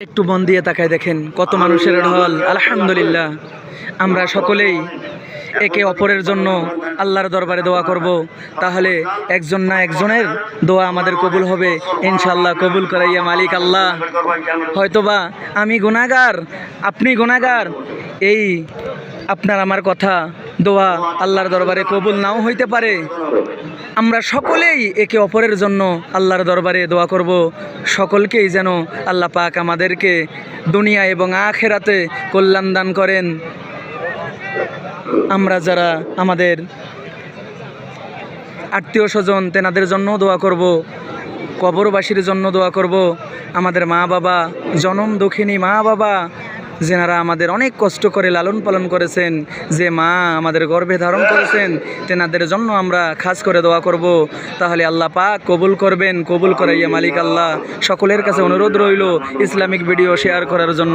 একটু মন দিয়ে তাকায় দেখেন কত মানুষের ঢল। আলহামদুলিল্লাহ, আমরা সকলেই একে অপরের জন্য আল্লাহর দরবারে দোয়া করব, তাহলে একজন না একজনের দোয়া আমাদের কবুল হবে ইনশাআল্লাহ। কবুল করাইয়া মালিক আল্লাহ। হয়তোবা আমি গুনাহগার, আপনি গুনাহগার, এই আপনার আমার কথা দোয়া আল্লাহর দরবারে কবুল নাও হইতে পারে। আমরা সকলেই একে অপরের জন্য আল্লাহর দরবারে দোয়া করব, সকলকেই যেন আল্লাহ পাক আমাদেরকে দুনিয়া এবং আখিরাতে কল্যাণ দান করেন। আমরা যারা আমাদের আত্মীয় স্বজন তেনাদের জন্য দোয়া করব, কবরবাসীর জন্য দোয়া করব, আমাদের মা বাবা, জনম দুঃখিনী মা বাবা যেনারা আমাদের অনেক কষ্ট করে লালন পালন করেছেন, যে মা আমাদের গর্ভে ধারণ করেছেন, তেনাদের জন্য আমরা খাস করে দোয়া করব। তাহলে আল্লাহ পাক কবুল করবেন। কবুল করাইয়া মালিক আল্লাহ। সকলের কাছে অনুরোধ রইল ইসলামিক ভিডিও শেয়ার করার জন্য।